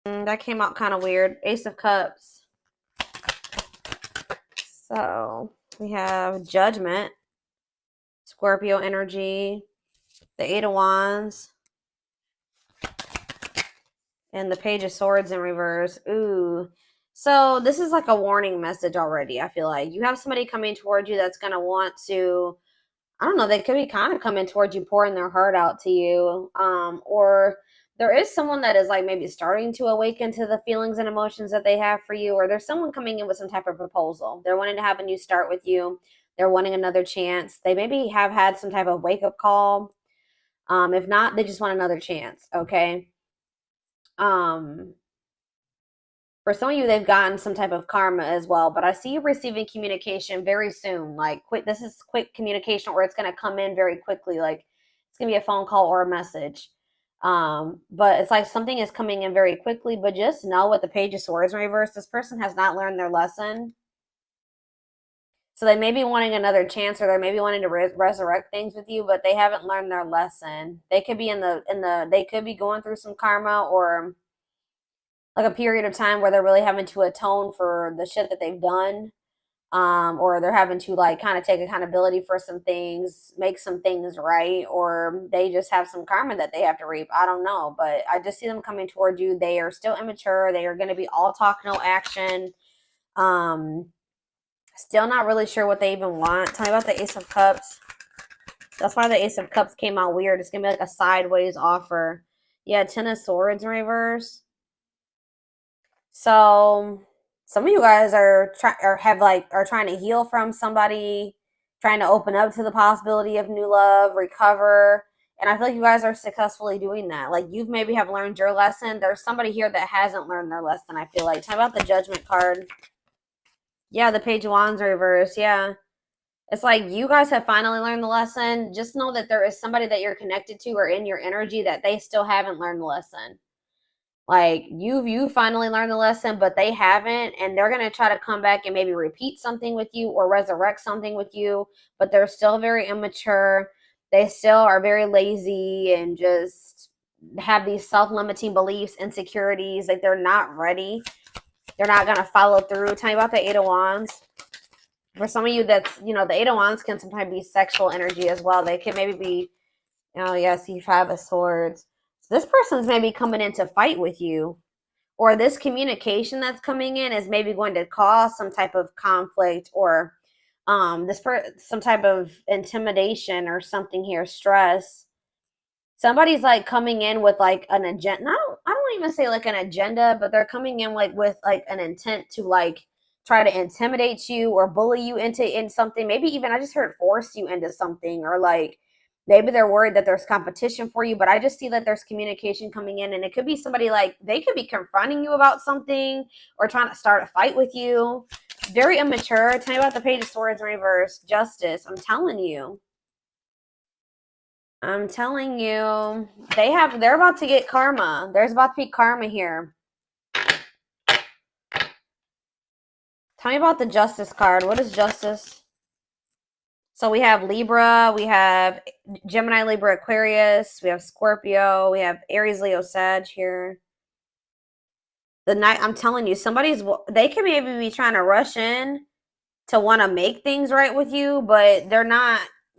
That came out kind of weird. Ace of Cups. So we have Judgment, Scorpio energy, the Eight of Wands, and the Page of Swords in reverse. Ooh. So this is like a warning message already, I feel like. You have somebody coming towards you that's going to want to, I don't know, they could be kind of coming towards you, pouring their heart out to you. Or there is someone that is like maybe starting to awaken to the feelings and emotions that they have for you. Or there's someone coming in with some type of proposal. They're wanting to have a new start with you. They're wanting another chance. They maybe have had some type of wake-up call. If not, they just want another chance, okay? For some of you, they've gotten some type of karma as well, but I see you receiving communication very soon. Like, quick, this is quick communication, or it's going to come in very quickly. Like, it's going to be a phone call or a message. But it's like something is coming in very quickly, but just know with the Page of Swords in reverse, this person has not learned their lesson. So they may be wanting another chance, or they may be wanting to resurrect things with you, but they haven't learned their lesson. They could be they could be going through some karma, or like a period of time where they're really having to atone for the shit that they've done. Or they're having to like kind of take accountability for some things, make some things right, or they just have some karma that they have to reap. I don't know, but I just see them coming toward you. They are still immature. They are going to be all talk, no action. Still not really sure what they even want. Tell me about the Ace of Cups. That's why the Ace of Cups came out weird. It's going to be like a sideways offer. Yeah, Ten of Swords in reverse. So some of you guys are trying to heal from somebody, trying to open up to the possibility of new love, recover. And I feel like you guys are successfully doing that. Like, you've maybe have learned your lesson. There's somebody here that hasn't learned their lesson, I feel like. Talk about the Judgment card. Yeah, the Page of Wands reverse. Yeah. It's like you guys have finally learned the lesson. Just know that there is somebody that you're connected to or in your energy that they still haven't learned the lesson. Like, you finally learned the lesson, but they haven't, and they're going to try to come back and maybe repeat something with you or resurrect something with you, but they're still very immature. They still are very lazy and just have these self-limiting beliefs, insecurities. Like, they're not ready. They're not going to follow through. Tell me about the Eight of Wands. For some of you, that's, the Eight of Wands can sometimes be sexual energy as well. They can maybe be, oh yes, you Five of Swords. This person's maybe coming in to fight with you, or this communication that's coming in is maybe going to cause some type of conflict, or some type of intimidation or something here, stress. Somebody's like coming in with like an agenda. I don't even say like an agenda, but they're coming in like with like an intent to like try to intimidate you or bully you in something. Maybe even, I just heard, force you into something, or like maybe they're worried that there's competition for you. But I just see that there's communication coming in, and it could be somebody like they could be confronting you about something or trying to start a fight with you. Very immature. Tell me about the Page of Swords in reverse. Justice. I'm telling you. I'm telling you, they're about to get karma. There's about to be karma here. Tell me about the Justice card. What is Justice? So we have Libra, we have Gemini, Libra, Aquarius, we have Scorpio, we have Aries, Leo, Sag here. I'm telling you, they can maybe be trying to rush in to want to make things right with you, but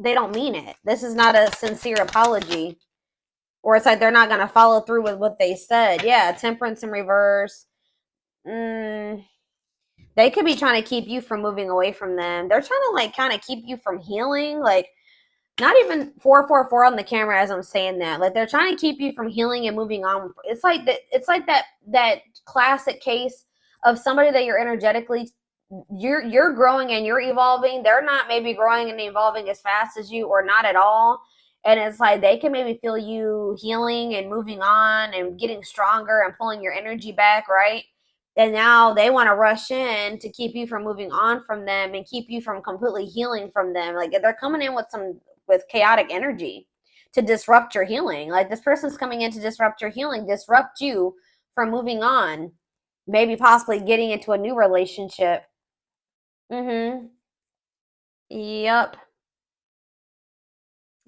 they don't mean it. This is not a sincere apology. Or it's like they're not going to follow through with what they said. Yeah, Temperance in reverse. They could be trying to keep you from moving away from them. They're trying to like kind of keep you from healing. Like, not even 444 on the camera as I'm saying that. Like, they're trying to keep you from healing and moving on. It's like that classic case of somebody that you're energetically, you're growing and you're evolving. They're not maybe growing and evolving as fast as you, or not at all. And it's like they can maybe feel you healing and moving on and getting stronger and pulling your energy back, right? And now they want to rush in to keep you from moving on from them and keep you from completely healing from them. Like, they're coming in with chaotic energy to disrupt your healing. Like, this person's coming in to disrupt your healing, disrupt you from moving on, maybe possibly getting into a new relationship. Yep.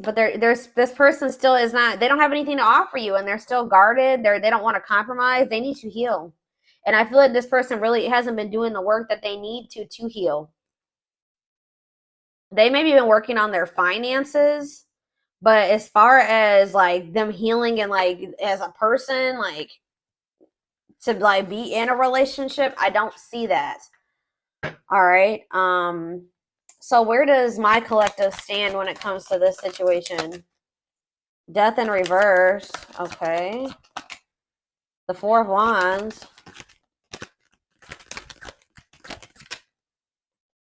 But there's this person still is not, they don't have anything to offer you, and they're still guarded. They don't want to compromise. They need to heal. And I feel like this person really hasn't been doing the work that they need to heal. They maybe been working on their finances, but as far as like them healing and like as a person, like to like be in a relationship, I don't see that. All right. So where does my collective stand when it comes to this situation? Death in reverse. Okay. The Four of Wands.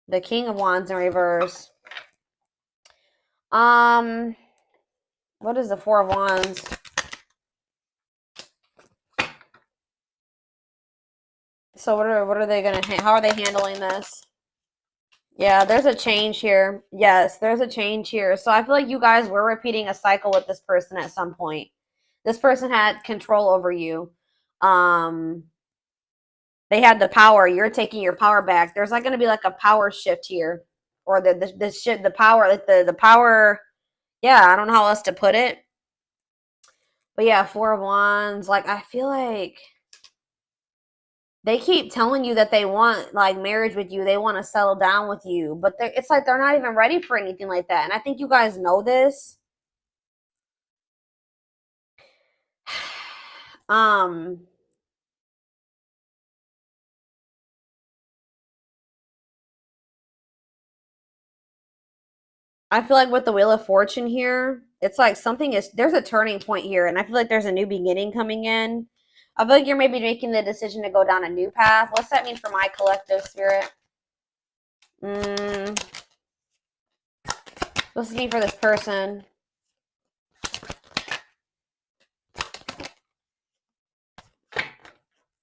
The King of Wands in reverse. What is the Four of Wands? So what are they gonna? How are they handling this? Yeah, there's a change here. Yes, there's a change here. So I feel like you guys were repeating a cycle with this person at some point. This person had control over you. They had the power. You're taking your power back. There's like going to be like a power shift here, or the shit, the power, like the power. Yeah, I don't know how else to put it. But yeah, Four of Wands. Like I feel like they keep telling you that they want like marriage with you. They want to settle down with you, but it's like they're not even ready for anything like that. And I think you guys know this. I feel like with the Wheel of Fortune here, it's like there's a turning point here, and I feel like there's a new beginning coming in. I feel like you're maybe making the decision to go down a new path. What's that mean for my collective spirit? What's it mean for this person?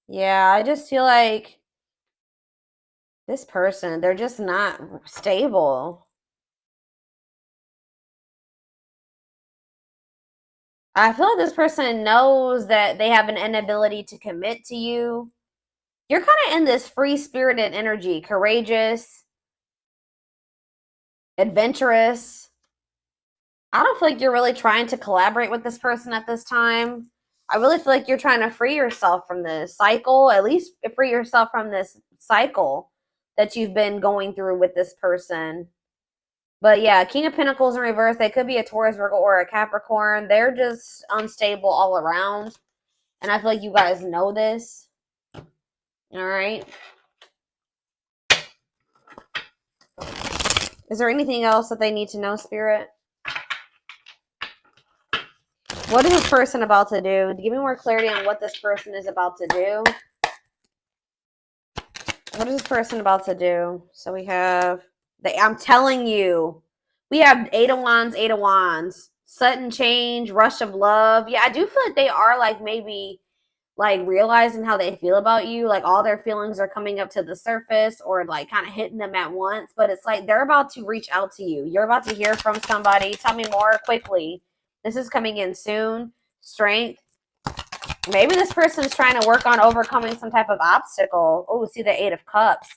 Yeah, I just feel like this person, they're just not stable. I feel like this person knows that they have an inability to commit to you. You're kind of in this free-spirited energy, courageous, adventurous. I don't feel like you're really trying to collaborate with this person at this time. I really feel like you're trying to free yourself from this cycle, at least free yourself from this cycle that you've been going through with this person. But yeah, King of Pentacles in reverse. They could be a Taurus, Virgo, or a Capricorn. They're just unstable all around. And I feel like you guys know this. All right. Is there anything else that they need to know, Spirit? What is this person about to do? Give me more clarity on what this person is about to do. What is this person about to do? So we have, I'm telling you, we have Eight of Wands, sudden change, rush of love. Yeah, I do feel like they are like maybe like realizing how they feel about you. Like all their feelings are coming up to the surface or like kind of hitting them at once. But it's like they're about to reach out to you. You're about to hear from somebody. Tell me more quickly. This is coming in soon. Strength. Maybe this person's trying to work on overcoming some type of obstacle. Oh, see the Eight of Cups.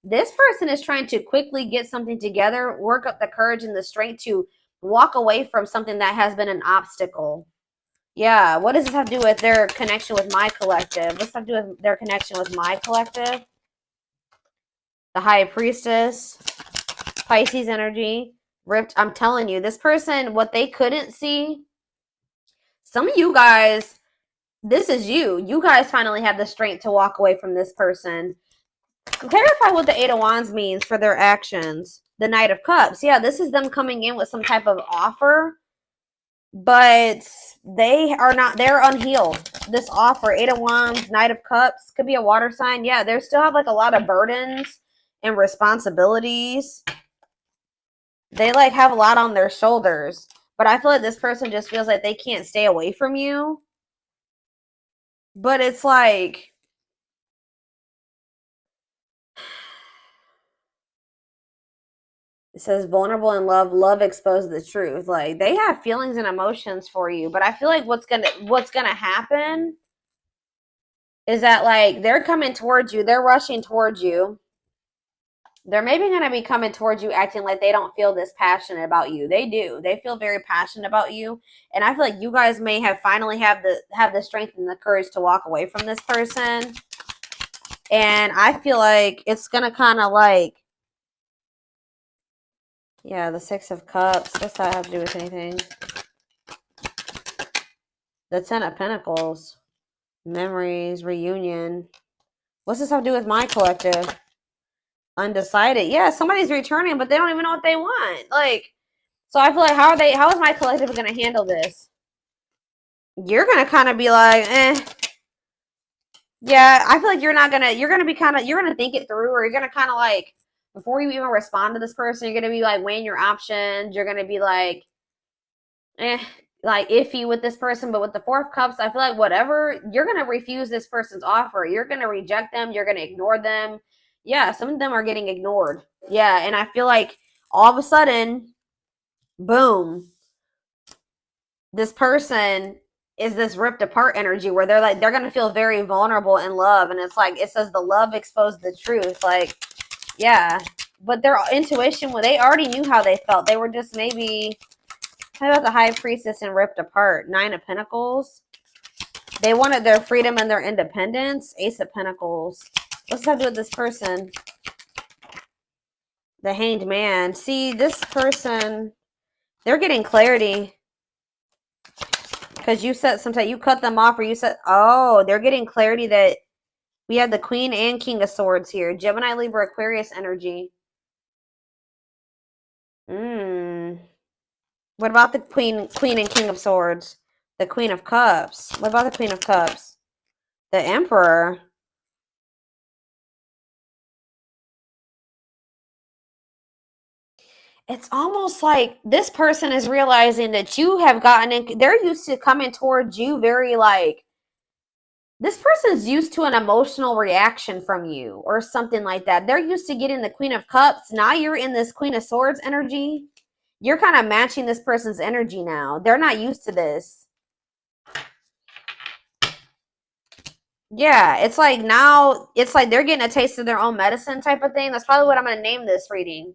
This person is trying to quickly get something together, work up the courage and the strength to walk away from something that has been an obstacle. Yeah, what does this have to do with their connection with my collective? What's have to do with their connection with my collective? The High Priestess, Pisces energy, ripped. I'm telling you, this person, what they couldn't see, some of you guys, this is you. You guys finally have the strength to walk away from this person. Clarify what the Eight of Wands means for their actions. The Knight of Cups. Yeah, this is them coming in with some type of offer, but they are not, they're unhealed. This offer, Eight of Wands, Knight of Cups, could be a water sign. Yeah, they still have like a lot of burdens and responsibilities. They like have a lot on their shoulders, but I feel like this person just feels like they can't stay away from you. But it's like, it says vulnerable in love, love exposes the truth. Like they have feelings and emotions for you, but I feel like what's gonna happen is that like they're coming towards you, they're rushing towards you. They're maybe going to be coming towards you acting like they don't feel this passionate about you. They do. They feel very passionate about you. And I feel like you guys may have finally have the strength and the courage to walk away from this person. And I feel like it's going to kind of like, yeah, the Six of Cups. What's that have to do with anything? The Ten of Pentacles. Memories, reunion. What's this have to do with my collective? Undecided. Yeah, somebody's returning, but they don't even know what they want. Like, so I feel like how is my collective going to handle this? You're going to kind of be like, eh. Yeah, I feel like you're going to think it through, or you're going to kind of like, before you even respond to this person, you're going to be like weighing your options. You're going to be like, like iffy with this person. But with the Four of Cups, I feel like whatever, you're going to refuse this person's offer. You're going to reject them. You're going to ignore them. Yeah, some of them are getting ignored. Yeah, and I feel like all of a sudden, boom, this person is this ripped apart energy where they're going to feel very vulnerable in love. And it's like, it says the love exposed the truth. Like, yeah, but their intuition, well, they already knew how they felt. They were just maybe, how about the High Priestess and ripped apart? Nine of Pentacles. They wanted their freedom and their independence. Ace of Pentacles. What's that do with this person? The Hanged Man. See, this person, they're getting clarity. Because you said sometimes you cut them off, or you said, oh, they're getting clarity that we had the Queen and King of Swords here. Gemini, Libra, Aquarius energy. What about the Queen and King of Swords? The Queen of Cups. What about the Queen of Cups? The Emperor. It's almost like this person is realizing that you have gotten in, they're used to coming towards you very like, this person's used to an emotional reaction from you or something like that. They're used to getting the Queen of Cups. Now you're in this Queen of Swords energy. You're kind of matching this person's energy now. They're not used to this. Yeah, it's like now, it's like they're getting a taste of their own medicine type of thing. That's probably what I'm going to name this reading.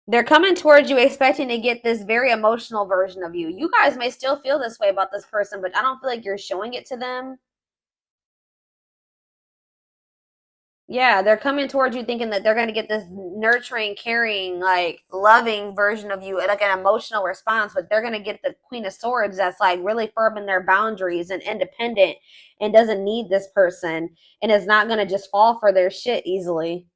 They're coming towards you expecting to get this very emotional version of you. You guys may still feel this way about this person, but I don't feel like you're showing it to them. Yeah, they're coming towards you thinking that they're going to get this nurturing, caring, like loving version of you, like an emotional response, but they're going to get the Queen of Swords that's like really firm in their boundaries and independent and doesn't need this person and is not going to just fall for their shit easily.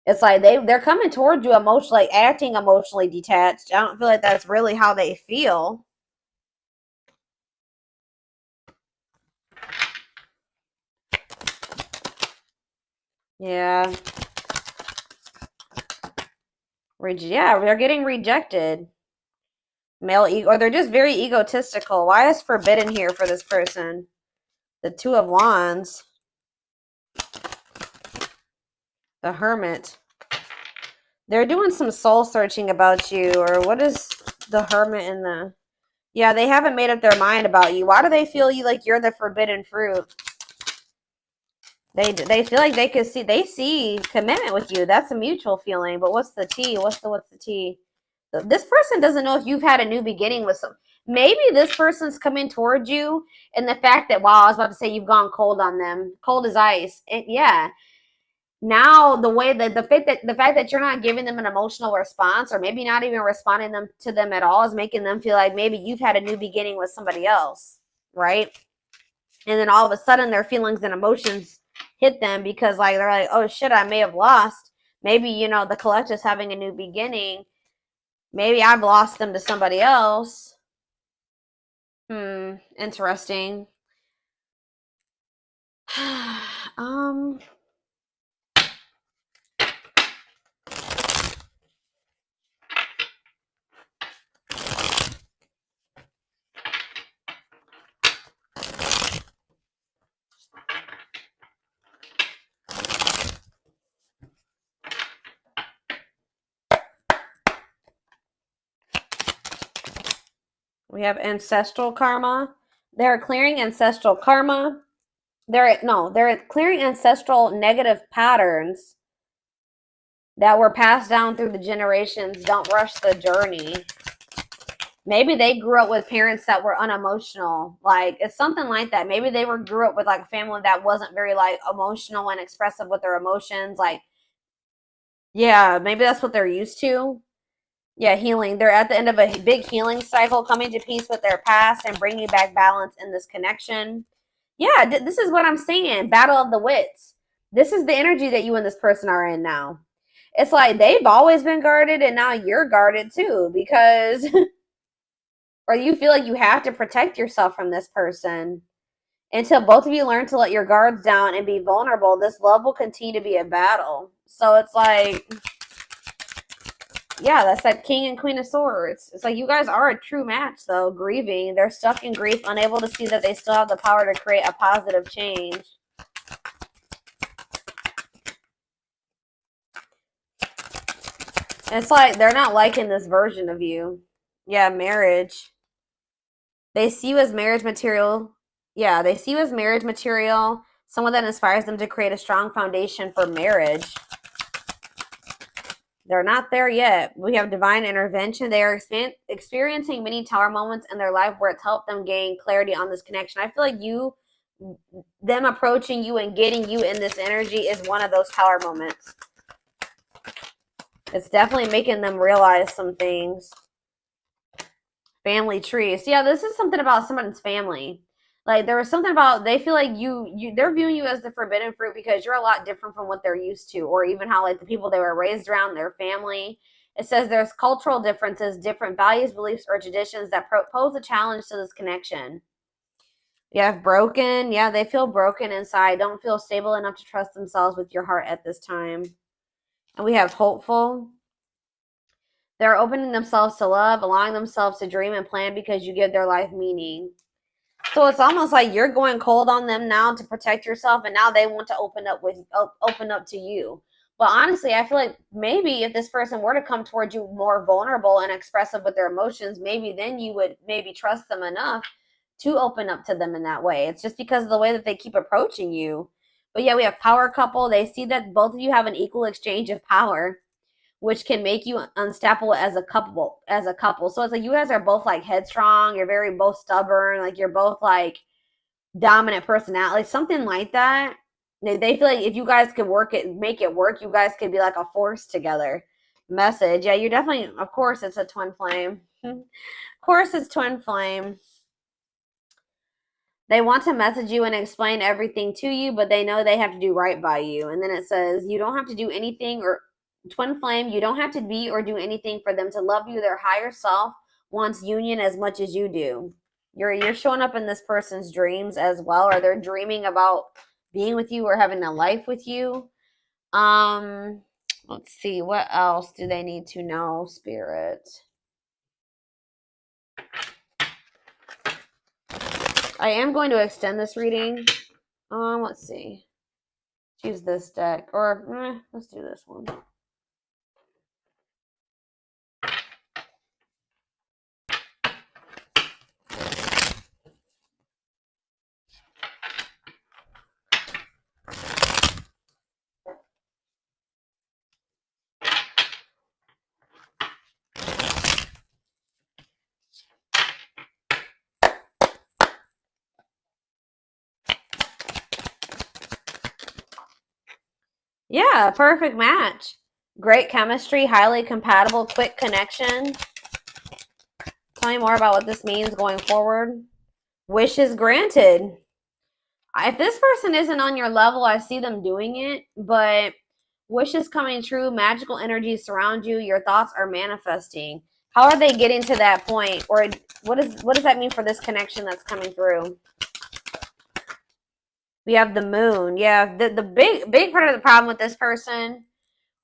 It's like they're coming towards you emotionally, like acting emotionally detached. I don't feel like that's really how they feel. Yeah. Yeah, they're getting rejected. Male ego, or they're just very egotistical. Why is forbidden here for this person? The Two of Wands. The Hermit. They're doing some soul searching about you, or what is the Hermit in the... Yeah, they haven't made up their mind about you. Why do they feel you like you're the forbidden fruit? They feel like they see commitment with you. That's a mutual feeling. But what's the tea? What's the tea? This person doesn't know if you've had a new beginning with some. Maybe this person's coming towards you, and the fact that, wow, I was about to say you've gone cold on them, cold as ice. Yeah. Now the fact that you're not giving them an emotional response, or maybe not even responding to them at all, is making them feel like maybe you've had a new beginning with somebody else, right? And then all of a sudden their feelings and emotions hit them because like they're like, oh shit, I may have lost. Maybe, the collective's having a new beginning. Maybe I've lost them to somebody else. Interesting. We have ancestral karma. They're clearing ancestral karma. They're clearing ancestral negative patterns that were passed down through the generations. Don't rush the journey. Maybe they grew up with parents that were unemotional. Like, it's something like that. Maybe they grew up with like a family that wasn't very like emotional and expressive with their emotions. Like, yeah, maybe that's what they're used to. Yeah, healing. They're at the end of a big healing cycle, coming to peace with their past and bringing back balance in this connection. Yeah, this is what I'm saying. Battle of the wits. This is the energy that you and this person are in now. It's like they've always been guarded and now you're guarded too, because or you feel like you have to protect yourself from this person. Until both of you learn to let your guards down and be vulnerable, this love will continue to be a battle. So it's like, yeah, that's that King and Queen of Swords. It's like you guys are a true match, though. Grieving. They're stuck in grief, unable to see that they still have the power to create a positive change. It's like they're not liking this version of you. Yeah, marriage. They see you as marriage material. Yeah, they see you as marriage material. Someone that inspires them to create a strong foundation for marriage. They're not there yet. We have divine intervention. They are experiencing many tower moments in their life where it's helped them gain clarity on this connection. I feel like them approaching you and getting you in this energy is one of those tower moments. It's definitely making them realize some things. Family trees. So yeah, this is something about someone's family. Like there was something about they feel like they're viewing you as the forbidden fruit because you're a lot different from what they're used to, or even how like the people they were raised around, their family. It says there's cultural differences, different values, beliefs, or traditions that pose a challenge to this connection. You have broken. Yeah, they feel broken inside. Don't feel stable enough to trust themselves with your heart at this time. And we have hopeful. They're opening themselves to love, allowing themselves to dream and plan because you give their life meaning. So it's almost like you're going cold on them now to protect yourself, and now they want to open up to you. But honestly, I feel like maybe if this person were to come towards you more vulnerable and expressive with their emotions, maybe then you would maybe trust them enough to open up to them in that way. It's just because of the way that they keep approaching you. But yeah, we have power couple. They see that both of you have an equal exchange of power, which can make you unstoppable as a couple. So it's like you guys are both like headstrong, you're very both stubborn, like you're both like dominant personality, something like that. They feel like if you guys could make it work, you guys could be like a force together. Message. Yeah, you're definitely, of course it's a twin flame. Of course it's twin flame. They want to message you and explain everything to you, but they know they have to do right by you. And then it says, you don't have to do anything, or twin flame, you don't have to be or do anything for them to love you. Their higher self wants union as much as you do. You're showing up in this person's dreams as well, or they're dreaming about being with you or having a life with you. Let's see, what else do they need to know, Spirit? I am going to extend this reading. Let's see. Choose this deck, or let's do this one. Yeah, perfect match. Great chemistry, highly compatible, quick connection. Tell me more about what this means going forward. Wishes granted. If this person isn't on your level, I see them doing it, but wishes coming true, magical energies surround you, your thoughts are manifesting. How are they getting to that point? Or what does that mean for this connection that's coming through? We have the moon. Yeah, the big part of the problem with this person,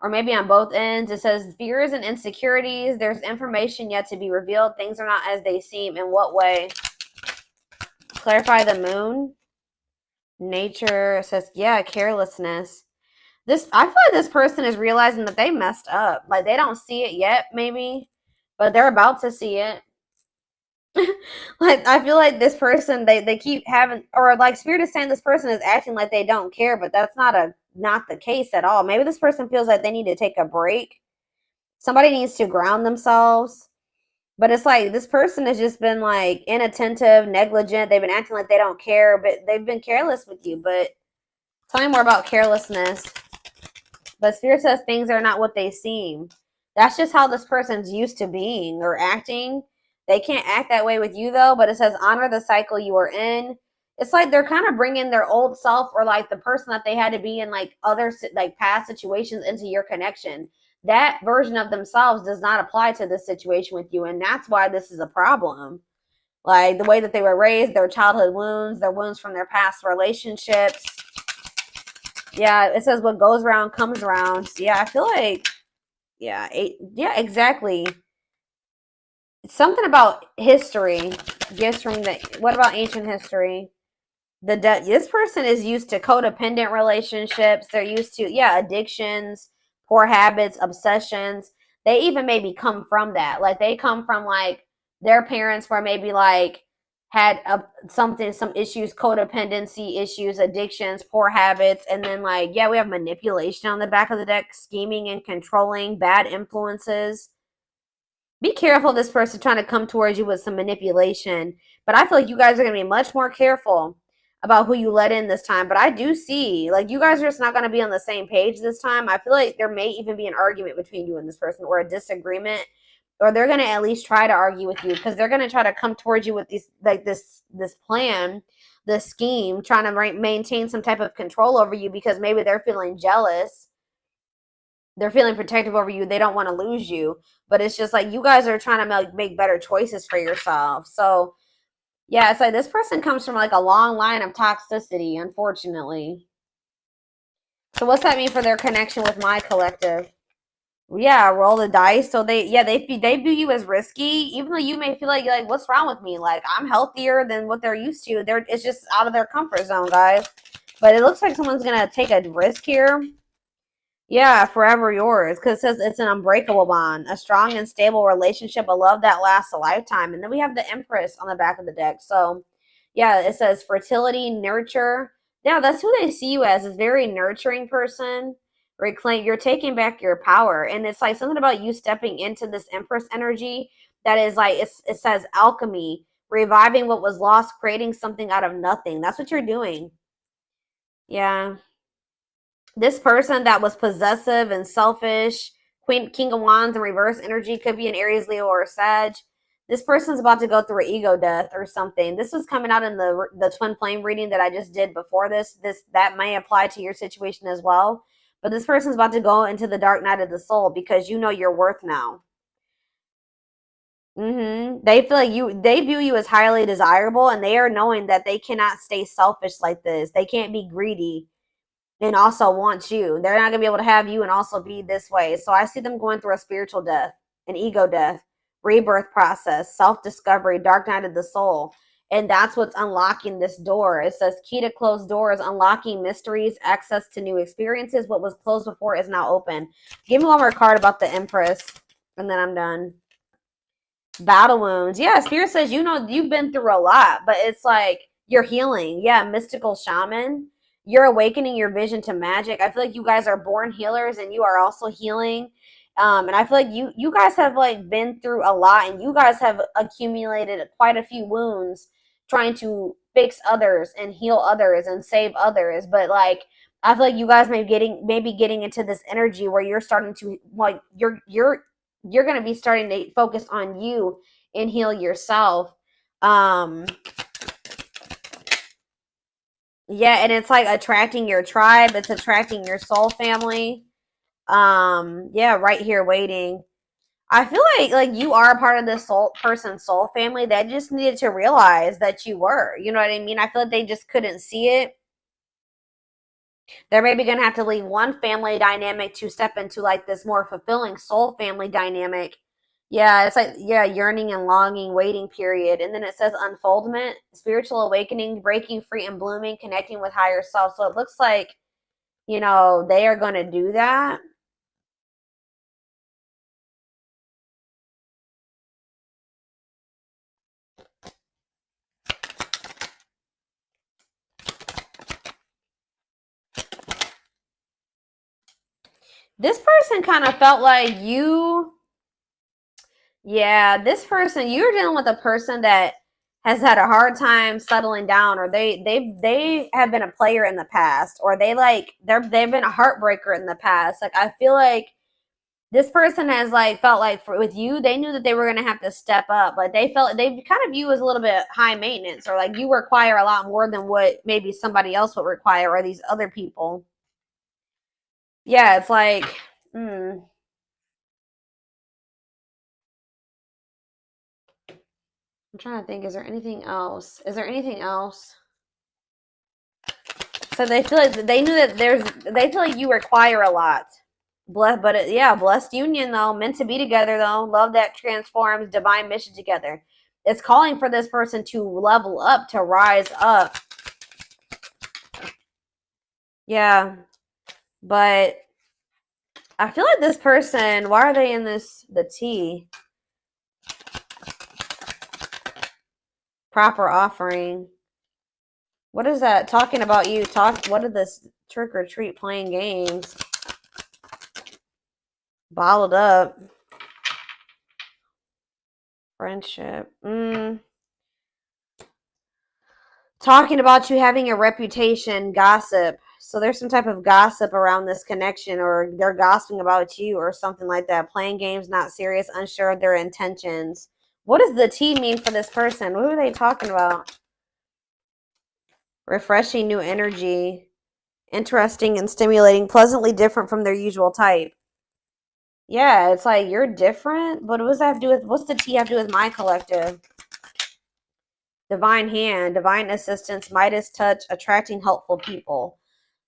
or maybe on both ends, it says fears and insecurities. There's information yet to be revealed. Things are not as they seem. In what way? Clarify the moon. Nature says, yeah, carelessness. I feel like this person is realizing that they messed up. Like they don't see it yet, maybe, but they're about to see it. Like, I feel like this person, they keep having, or like Spirit is saying this person is acting like they don't care, but that's not the case at all. Maybe this person feels like they need to take a break. Somebody needs to ground themselves. But it's like this person has just been like inattentive, negligent. They've been acting like they don't care, but they've been careless with you. But tell me more about carelessness. But Spirit says things are not what they seem. That's just how this person's used to being or acting. They can't act that way with you though. But it says honor the cycle you are in. It's like they're kind of bringing their old self or like the person that they had to be in like other like past situations into your connection. That version of themselves does not apply to this situation with you, and that's why this is a problem. Like the way that they were raised, their childhood wounds, their wounds from their past relationships. Yeah, it says what goes around comes around. So yeah, I feel like yeah, exactly. Something about history. Gifts from the what about ancient history? This person is used to codependent relationships. They're used to addictions, poor habits, obsessions. They even maybe come from that. Like they come from like their parents were maybe like had some issues, codependency issues, addictions, poor habits, and then like we have manipulation on the back of the deck, scheming and controlling, bad influences. Be careful of this person trying to come towards you with some manipulation. But I feel like you guys are going to be much more careful about who you let in this time. But I do see, like, you guys are just not going to be on the same page this time. I feel like there may even be an argument between you and this person or a disagreement. Or they're going to at least try to argue with you because they're going to try to come towards you with these, like, this plan, this scheme, trying to maintain some type of control over you because maybe they're feeling jealous, they're feeling protective over you, they don't want to lose you, but it's just like you guys are trying to make better choices for yourself. So yeah, it's like this person comes from like a long line of toxicity, unfortunately. So what's that mean for their connection with my collective? Yeah, roll the dice. So they view you as risky, even though you may feel like you're like, what's wrong with me? Like I'm healthier than what they're used to. It's just out of their comfort zone, guys. But it looks like someone's gonna take a risk here. Yeah, forever yours. Because it says it's an unbreakable bond, a strong and stable relationship, a love that lasts a lifetime. And then we have the Empress on the back of the deck. So, yeah, it says fertility, nurture. Yeah, that's who they see you as, a very nurturing person. Reclaim, you're taking back your power. And it's like something about you stepping into this Empress energy that is like, it says alchemy, reviving what was lost, creating something out of nothing. That's what you're doing. Yeah. This person that was possessive and selfish, King of Wands in reverse energy, could be an Aries, Leo, or Sag. This person's about to go through an ego death or something. This was coming out in the twin flame reading that I just did before this. That may apply to your situation as well. But this person's about to go into the dark night of the soul because you know your worth now. They feel like they view you as highly desirable, and they are knowing that they cannot stay selfish like this. They can't be greedy and also want you. They're not gonna be able to have you and also be this way. So I see them going through a spiritual death, an ego death, rebirth process, self-discovery, dark night of the soul. And that's what's unlocking this door. It says key to closed doors, unlocking mysteries, access to new experiences. What was closed before is now open. Give me one more card about the Empress, and then I'm done. Battle wounds. Yeah, Spirit says you know you've been through a lot, but it's like you're healing. Yeah, mystical shaman. You're awakening your vision to magic. I feel like you guys are born healers and you are also healing. And I feel like you guys have like been through a lot and you guys have accumulated quite a few wounds trying to fix others and heal others and save others. But like I feel like you guys maybe getting into this energy where you're starting to like you're going to be starting to focus on you and heal yourself. Um, yeah, and it's like attracting your tribe. It's attracting your soul family. Yeah, right here waiting. I feel like you are a part of this soul family that just needed to realize that you were. You know what I mean? I feel like they just couldn't see it. They're maybe going to have to leave one family dynamic to step into like this more fulfilling soul family dynamic. Yeah, it's like, yeah, yearning and longing, waiting period. And then it says unfoldment, spiritual awakening, breaking free and blooming, connecting with higher self. So it looks like, they are going to do that. This person kind of felt like you, yeah, this person, you're dealing with a person that has had a hard time settling down, or they have been a player in the past, or they've been a heartbreaker in the past. Like I feel like this person has like felt like with you, they knew that they were gonna have to step up. Like they felt they kind of view as a little bit high maintenance, or like you require a lot more than what maybe somebody else would require, or these other people. Yeah, it's like, I'm trying to think. Is there anything else? Is there anything else? So they feel like they knew that they feel like you require a lot. Yeah, blessed union though, meant to be together though, love that transforms, divine mission together. It's calling for this person to level up, to rise up. Yeah, but I feel like this person, why are they in the T? Proper offering. What is that? Talking about you. What is this? Trick or treat, playing games. Bottled up. Friendship. Talking about you having a reputation, gossip. So there's some type of gossip around this connection, or they're gossiping about you or something like that. Playing games, not serious, unsure of their intentions. What does the T mean for this person? What are they talking about? Refreshing new energy. Interesting and stimulating, pleasantly different from their usual type. Yeah, it's like you're different, but what does that have to do with, what's the T have to do with my collective? Divine hand, divine assistance, Midas touch, attracting helpful people.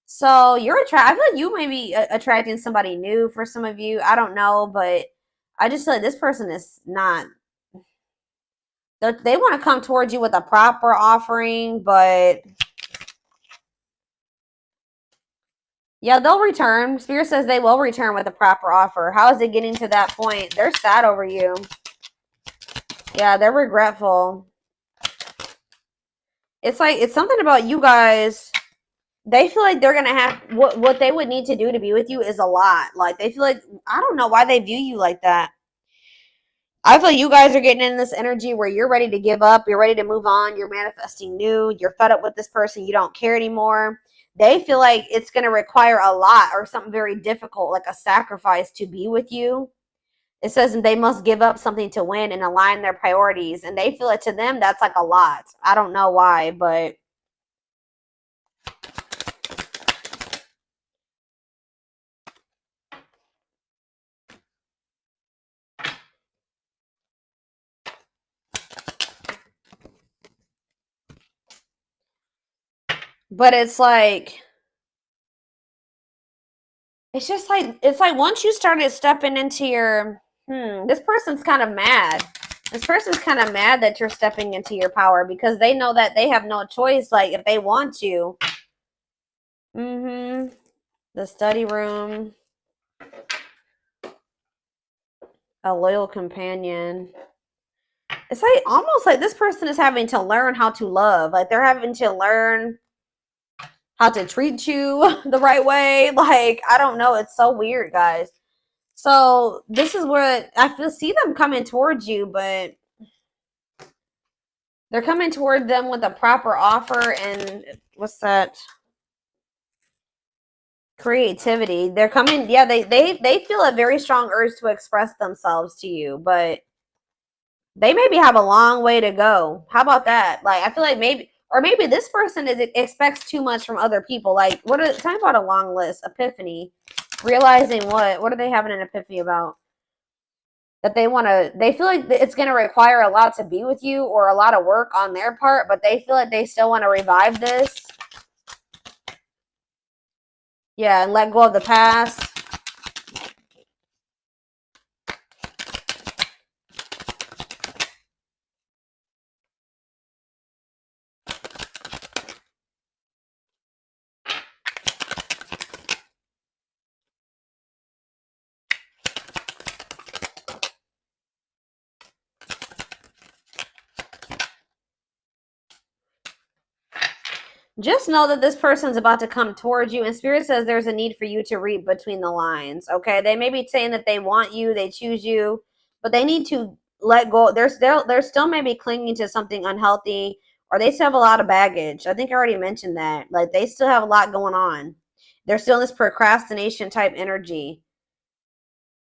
So I feel like you may be attracting somebody new for some of you. I don't know, but I just feel like this person is not. They want to come towards you with a proper offering, but yeah, they'll return. Spirit says they will return with a proper offer. How is it getting to that point? They're sad over you. Yeah, they're regretful. It's like, it's something about you guys. They feel like they're gonna have what they would need to do to be with you is a lot. Like they feel like, I don't know why they view you like that. I feel you guys are getting in this energy where you're ready to give up, you're ready to move on, you're manifesting new, you're fed up with this person, you don't care anymore. They feel like it's going to require a lot or something very difficult, like a sacrifice to be with you. It says they must give up something to win and align their priorities. And they feel it, to them, that's like a lot. I don't know why, but it's like, it's just like, it's like once you started stepping into your, this person's kind of mad. This person's kind of mad that you're stepping into your power because they know that they have no choice, like, if they want to. The study room. A loyal companion. It's like almost like this person is having to learn how to love. Like they're having to learn how to treat you the right way. Like, I don't know. It's so weird, guys. So this is where I see them coming towards you, but they're coming toward them with a proper offer. And what's that? Creativity. They're coming. Yeah, they feel a very strong urge to express themselves to you, but they maybe have a long way to go. How about that? Like, I feel like maybe this person expects too much from other people. Like, talking about a long list? Epiphany. Realizing what are they having an epiphany about? That they feel like it's going to require a lot to be with you, or a lot of work on their part, but they feel like they still want to revive this. Yeah, and let go of the past. Just know that this person's about to come towards you, and Spirit says there's a need for you to read between the lines. Okay, they may be saying that they want you, they choose you, but they need to let go. They're still maybe clinging to something unhealthy, or they still have a lot of baggage. I think I already mentioned that. Like they still have a lot going on. They're still in this procrastination type energy.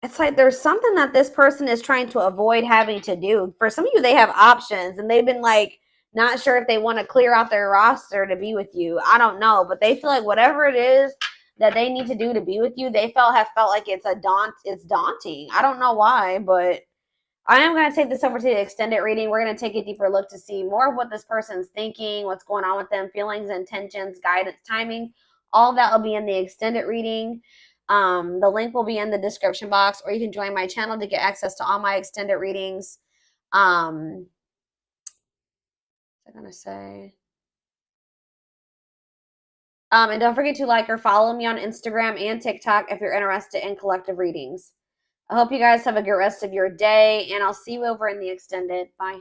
It's like there's something that this person is trying to avoid having to do. For some of you, they have options and they've been like not sure if they want to clear out their roster to be with you. I don't know, but they feel like whatever it is that they need to do to be with you, they have felt like it's daunting. I don't know why, but I am going to take this over to the extended reading. We're going to take a deeper look to see more of what this person's thinking, what's going on with them, feelings, intentions, guidance, timing. All that will be in the extended reading. The link will be in the description box, or you can join my channel to get access to all my extended readings. What was I going to say? And don't forget to like or follow me on Instagram and TikTok if you're interested in collective readings. I hope you guys have a good rest of your day, and I'll see you over in the extended. Bye.